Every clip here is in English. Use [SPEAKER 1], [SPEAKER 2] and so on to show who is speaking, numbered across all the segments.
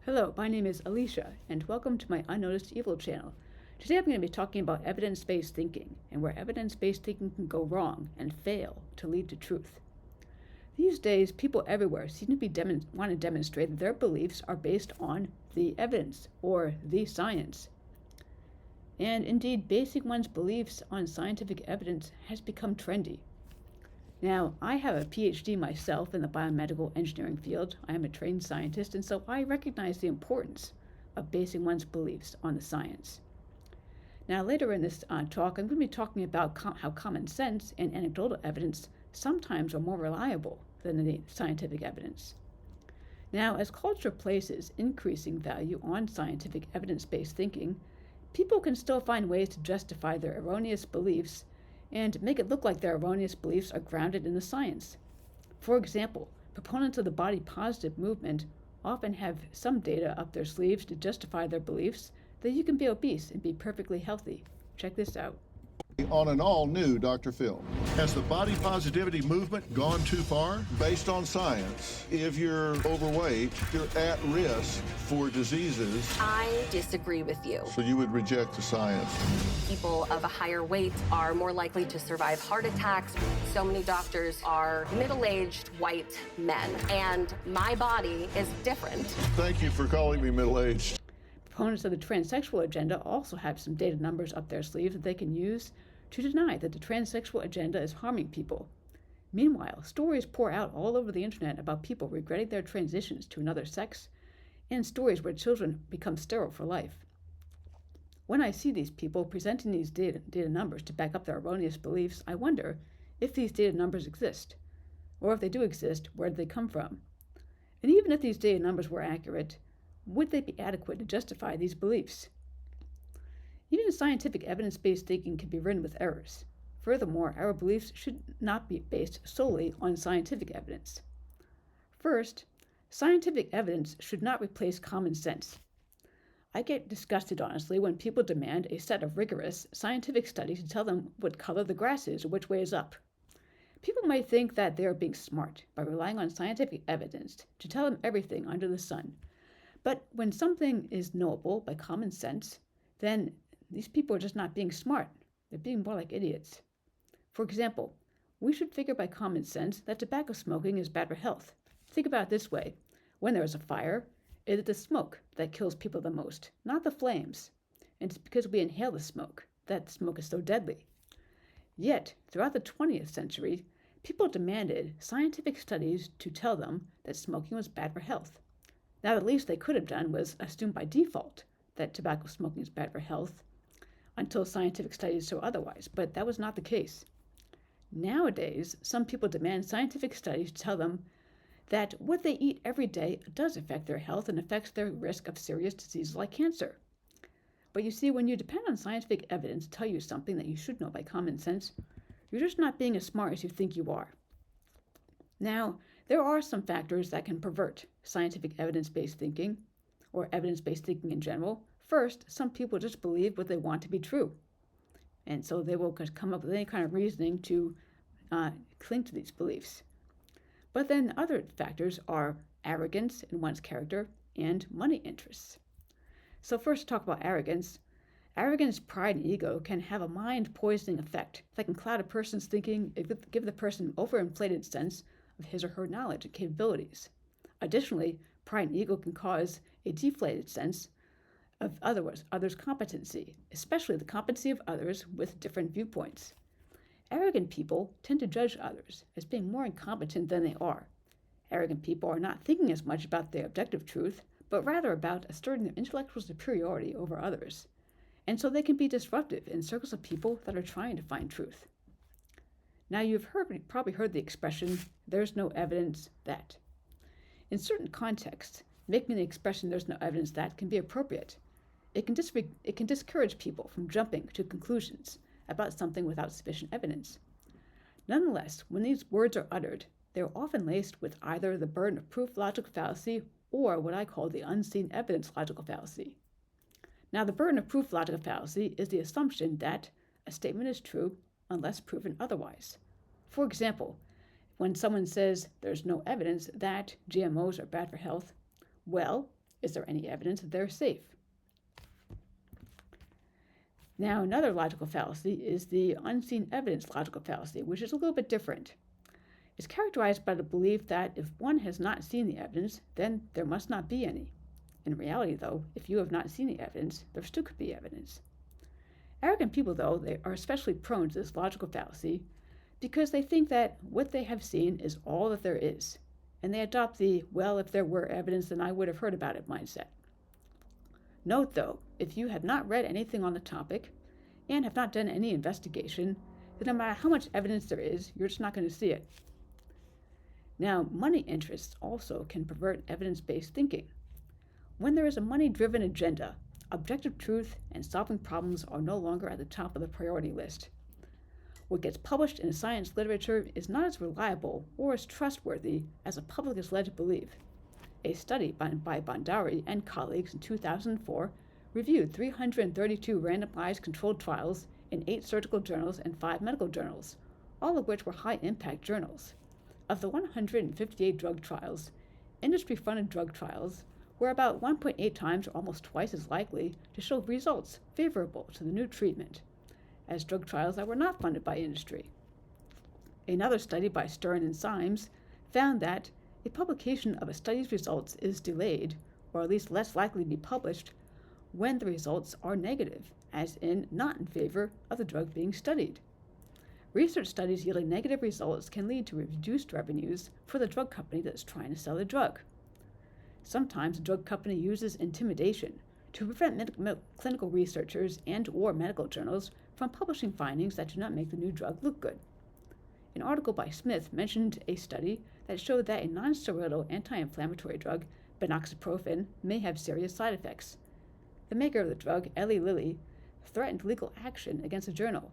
[SPEAKER 1] Hello, my name is Alicia, and welcome to my Unnoticed Evil channel. Today I'm going to be talking about evidence-based thinking, and where evidence-based thinking can go wrong and fail to lead to truth. These days, people everywhere seem to want to demonstrate that their beliefs are based on the evidence, or the science. And indeed, basing one's beliefs on scientific evidence has become trendy. Now, I have a PhD myself in the biomedical engineering field. I am a trained scientist, and so I recognize the importance of basing one's beliefs on the science. Now, later in this talk, I'm going to be talking about how common sense and anecdotal evidence sometimes are more reliable than the scientific evidence. Now, as culture places increasing value on scientific evidence-based thinking, people can still find ways to justify their erroneous beliefs and make it look like their erroneous beliefs are grounded in the science. For example, proponents of the body positive movement often have some data up their sleeves to justify their beliefs that you can be obese and be perfectly healthy. Check this out.
[SPEAKER 2] On an all-new Dr. Phil.
[SPEAKER 3] Has the body positivity movement gone too far?
[SPEAKER 2] Based on science, if you're overweight, you're at risk for diseases.
[SPEAKER 4] I disagree with you.
[SPEAKER 2] So you would reject the science.
[SPEAKER 4] People of a higher weight are more likely to survive heart attacks. So many doctors are middle-aged white men, and my body is different.
[SPEAKER 2] Thank you for calling me middle-aged.
[SPEAKER 1] Proponents of the transsexual agenda also have some data numbers up their sleeves that they can use to deny that the transsexual agenda is harming people. Meanwhile, stories pour out all over the internet about people regretting their transitions to another sex, and stories where children become sterile for life. When I see these people presenting these data numbers to back up their erroneous beliefs, I wonder if these data numbers exist, or if they do exist, where do they come from? And even if these data numbers were accurate, would they be adequate to justify these beliefs? Even scientific evidence-based thinking can be ridden with errors. Furthermore, our beliefs should not be based solely on scientific evidence. First, scientific evidence should not replace common sense. I get disgusted, honestly, when people demand a set of rigorous scientific studies to tell them what color the grass is or which way is up. People might think that they are being smart by relying on scientific evidence to tell them everything under the sun. But when something is knowable by common sense, then these people are just not being smart. They're being more like idiots. For example, we should figure by common sense that tobacco smoking is bad for health. Think about it this way. When there is a fire, it is the smoke that kills people the most, not the flames. And it's because we inhale the smoke that smoke is so deadly. Yet, throughout the 20th century, people demanded scientific studies to tell them that smoking was bad for health. Now, the least they could have done was assume by default that tobacco smoking is bad for health until scientific studies show otherwise, but that was not the case. Nowadays, some people demand scientific studies to tell them that what they eat every day does affect their health and affects their risk of serious diseases like cancer. But you see, when you depend on scientific evidence to tell you something that you should know by common sense, you're just not being as smart as you think you are. Now, there are some factors that can pervert scientific evidence-based thinking, or evidence-based thinking in general. First, some people just believe what they want to be true. And so they will come up with any kind of reasoning to cling to these beliefs. But then other factors are arrogance in one's character and money interests. So first, talk about arrogance. Arrogance, pride, and ego can have a mind-poisoning effect that can cloud a person's thinking, give the person an overinflated sense of his or her knowledge and capabilities. Additionally, pride and ego can cause a deflated sense of others' competency, especially the competency of others with different viewpoints. Arrogant people tend to judge others as being more incompetent than they are. Arrogant people are not thinking as much about their objective truth, but rather about asserting their intellectual superiority over others. And so they can be disruptive in circles of people that are trying to find truth. Now, you've probably heard the expression, "there's no evidence that." In certain contexts, making the expression "there's no evidence that" can be appropriate. It can discourage people from jumping to conclusions about something without sufficient evidence. Nonetheless, when these words are uttered, they are often laced with either the burden of proof logical fallacy or what I call the unseen evidence logical fallacy. Now, the burden of proof logical fallacy is the assumption that a statement is true unless proven otherwise. For example, when someone says there's no evidence that GMOs are bad for health, well, Is there any evidence that they're safe? Now, another logical fallacy is the unseen evidence logical fallacy, which is a little bit different. It's characterized by the belief that if one has not seen the evidence, then there must not be any. In reality, though, if you have not seen the evidence, there still could be evidence. Arrogant people, though, they are especially prone to this logical fallacy because they think that what they have seen is all that there is, and they adopt the, well, if there were evidence, then I would have heard about it mindset. Note, though, if you have not read anything on the topic and have not done any investigation, then no matter how much evidence there is, you're just not going to see it. Now, money interests also can pervert evidence-based thinking. When there is a money-driven agenda, objective truth and solving problems are no longer at the top of the priority list. What gets published in science literature is not as reliable or as trustworthy as the public is led to believe. A study by Bhandari and colleagues in 2004 reviewed 332 randomized controlled trials in 8 surgical journals and 5 medical journals, all of which were high-impact journals. Of the 158 drug trials, industry-funded drug trials were about 1.8 times or almost twice as likely to show results favorable to the new treatment as drug trials that were not funded by industry. Another study by Stern and Symes found that a publication of a study's results is delayed, or at least less likely to be published, when the results are negative, as in not in favor of the drug being studied. Research studies yielding negative results can lead to reduced revenues for the drug company that is trying to sell the drug. Sometimes the drug company uses intimidation to prevent clinical researchers and or medical journals from publishing findings that do not make the new drug look good. An article by Smith mentioned a study that showed that a non-steroidal anti-inflammatory drug, benoxyprofen, may have serious side effects. The maker of the drug, Eli Lilly, threatened legal action against the journal.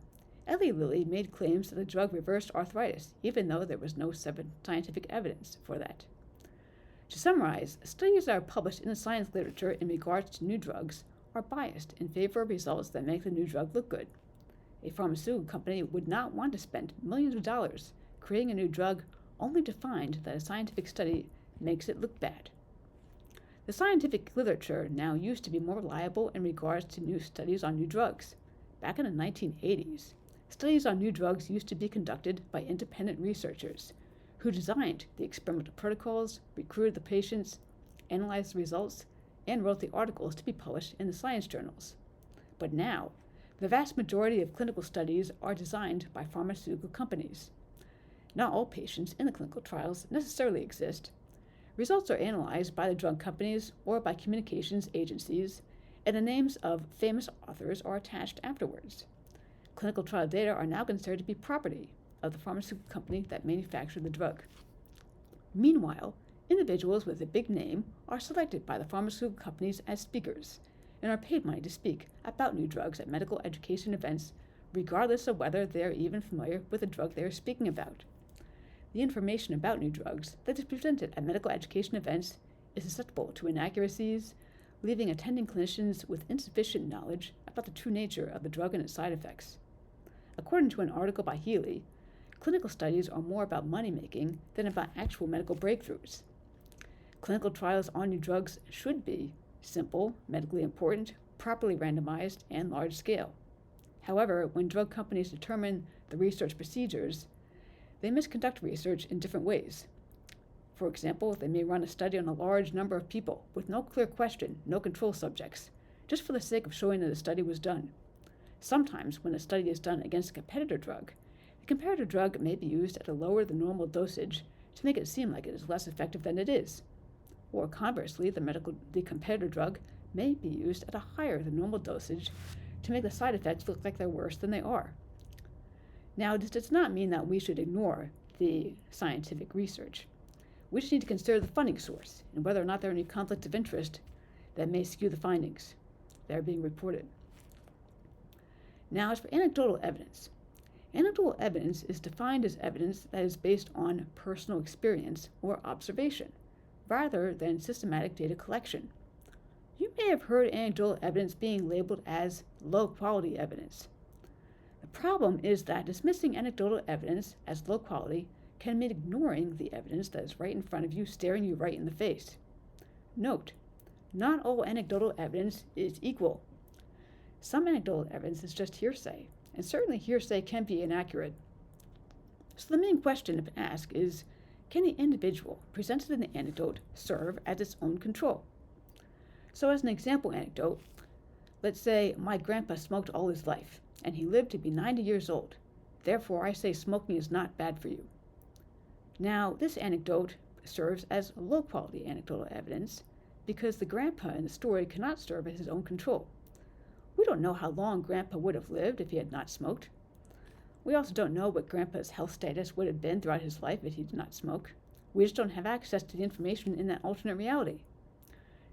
[SPEAKER 1] Eli Lilly made claims that the drug reversed arthritis, even though there was no scientific evidence for that. To summarize, studies that are published in the science literature in regards to new drugs are biased in favor of results that make the new drug look good. A pharmaceutical company would not want to spend millions of dollars creating a new drug only to find that a scientific study makes it look bad. The scientific literature now used to be more reliable in regards to new studies on new drugs. Back in the 1980s, studies on new drugs used to be conducted by independent researchers who designed the experimental protocols, recruited the patients, analyzed the results, and wrote the articles to be published in the science journals. But now, the vast majority of clinical studies are designed by pharmaceutical companies. Not all patients in the clinical trials necessarily exist. Results are analyzed by the drug companies or by communications agencies, and the names of famous authors are attached afterwards. Clinical trial data are now considered to be property of the pharmaceutical company that manufactured the drug. Meanwhile, individuals with a big name are selected by the pharmaceutical companies as speakers and are paid money to speak about new drugs at medical education events, regardless of whether they are even familiar with the drug they are speaking about. The information about new drugs that is presented at medical education events is susceptible to inaccuracies, leaving attending clinicians with insufficient knowledge about the true nature of the drug and its side effects. According to an article by Healy, clinical studies are more about money-making than about actual medical breakthroughs. Clinical trials on new drugs should be simple, medically important, properly randomized, and large-scale. However, when drug companies determine the research procedures, they misconduct research in different ways. For example, they may run a study on a large number of people with no clear question, no control subjects, just for the sake of showing that a study was done. Sometimes, when a study is done against a competitor drug, the comparator drug may be used at a lower than normal dosage to make it seem like it is less effective than it is. Or conversely, the competitor drug may be used at a higher than normal dosage to make the side effects look like they're worse than they are. Now, this does not mean that we should ignore the scientific research. We just need to consider the funding source and whether or not there are any conflicts of interest that may skew the findings that are being reported. Now, as for anecdotal evidence, anecdotal evidence is defined as evidence that is based on personal experience or observation, rather than systematic data collection. You may have heard anecdotal evidence being labeled as low-quality evidence. The problem is that dismissing anecdotal evidence as low quality can mean ignoring the evidence that is right in front of you, staring you right in the face. Note, not all anecdotal evidence is equal. Some anecdotal evidence is just hearsay, and certainly hearsay can be inaccurate. So the main question to ask is, can the individual presented in the anecdote serve as its own control? So as an example anecdote, let's say my grandpa smoked all his life, and he lived to be 90 years old. Therefore, I say smoking is not bad for you. Now, this anecdote serves as low-quality anecdotal evidence because the grandpa in the story cannot serve as his own control. We don't know how long Grandpa would have lived if he had not smoked. We also don't know what Grandpa's health status would have been throughout his life if he did not smoke. We just don't have access to the information in that alternate reality.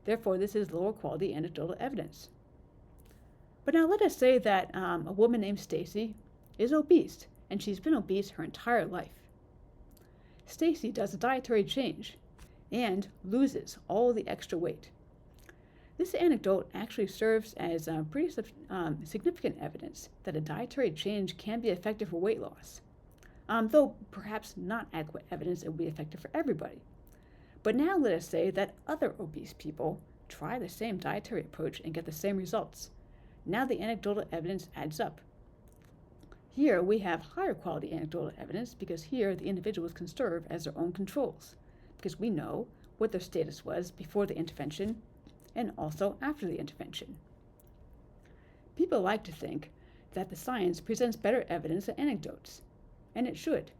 [SPEAKER 1] Therefore, this is lower quality anecdotal evidence. But now let us say that a woman named Stacy is obese, and she's been obese her entire life. Stacy does a dietary change and loses all the extra weight. This anecdote actually serves as pretty significant evidence that a dietary change can be effective for weight loss, though perhaps not adequate evidence it will be effective for everybody. But now let us say that other obese people try the same dietary approach and get the same results. Now the anecdotal evidence adds up. Here we have higher quality anecdotal evidence because here the individuals can serve as their own controls, because we know what their status was before the intervention and also after the intervention. People like to think that the science presents better evidence than anecdotes, and it should.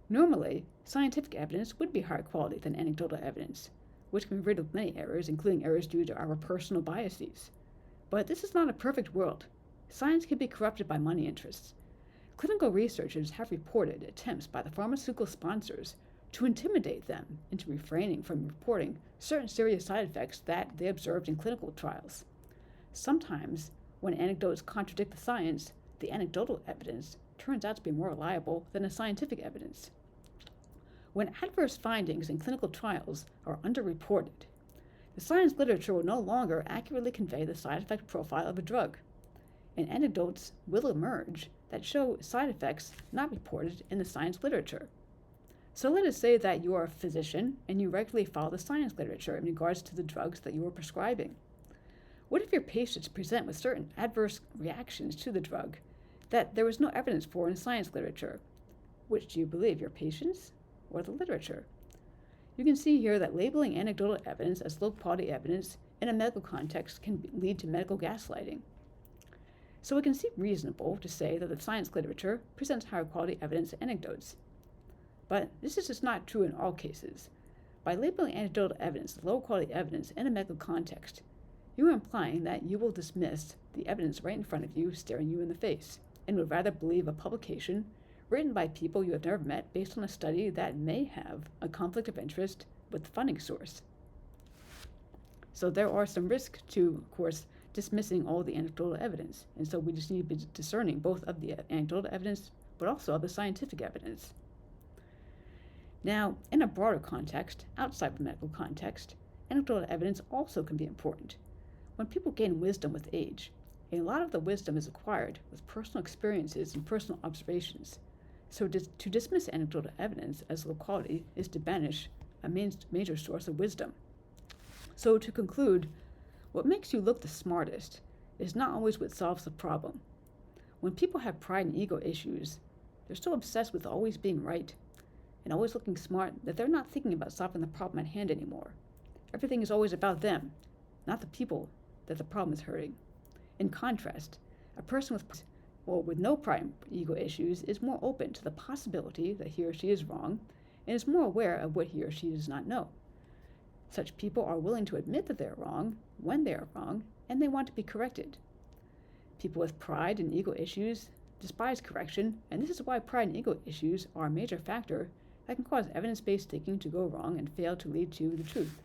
[SPEAKER 1] Normally, scientific evidence would be higher quality than anecdotal evidence, which can be rid of many errors, including errors due to our personal biases. But this is not a perfect world. Science can be corrupted by money interests. Clinical researchers have reported attempts by the pharmaceutical sponsors to intimidate them into refraining from reporting certain serious side effects that they observed in clinical trials. Sometimes, when anecdotes contradict the science, the anecdotal evidence turns out to be more reliable than the scientific evidence. When adverse findings in clinical trials are underreported, the science literature will no longer accurately convey the side effect profile of a drug, and anecdotes will emerge that show side effects not reported in the science literature. So let us say that you are a physician and you regularly follow the science literature in regards to the drugs that you are prescribing. What if your patients present with certain adverse reactions to the drug that there was no evidence for in the science literature? Which do you believe, your patients or the literature? You can see here that labeling anecdotal evidence as low-quality evidence in a medical context can lead to medical gaslighting. So it can seem reasonable to say that the science literature presents higher quality evidence than anecdotes. But this is just not true in all cases. By labeling anecdotal evidence as low-quality evidence in a medical context, you are implying that you will dismiss the evidence right in front of you, staring you in the face, and would rather believe a publication written by people you have never met based on a study that may have a conflict of interest with the funding source. So there are some risks to, of course, dismissing all the anecdotal evidence, and so we just need to be discerning both of the anecdotal evidence but also of the scientific evidence. Now, in a broader context, outside the medical context, anecdotal evidence also can be important. When people gain wisdom with age, a lot of the wisdom is acquired with personal experiences and personal observations. So to dismiss anecdotal evidence as low quality is to banish a major source of wisdom. So to conclude, what makes you look the smartest is not always what solves the problem. When people have pride and ego issues, they're so obsessed with always being right and always looking smart that they're not thinking about solving the problem at hand anymore. Everything is always about them, not the people that the problem is hurting. In contrast, a person with no pride and ego issues is more open to the possibility that he or she is wrong and is more aware of what he or she does not know. Such people are willing to admit that they are wrong when they are wrong, and they want to be corrected. People with pride and ego issues despise correction, and this is why pride and ego issues are a major factor that can cause evidence-based thinking to go wrong and fail to lead to the truth.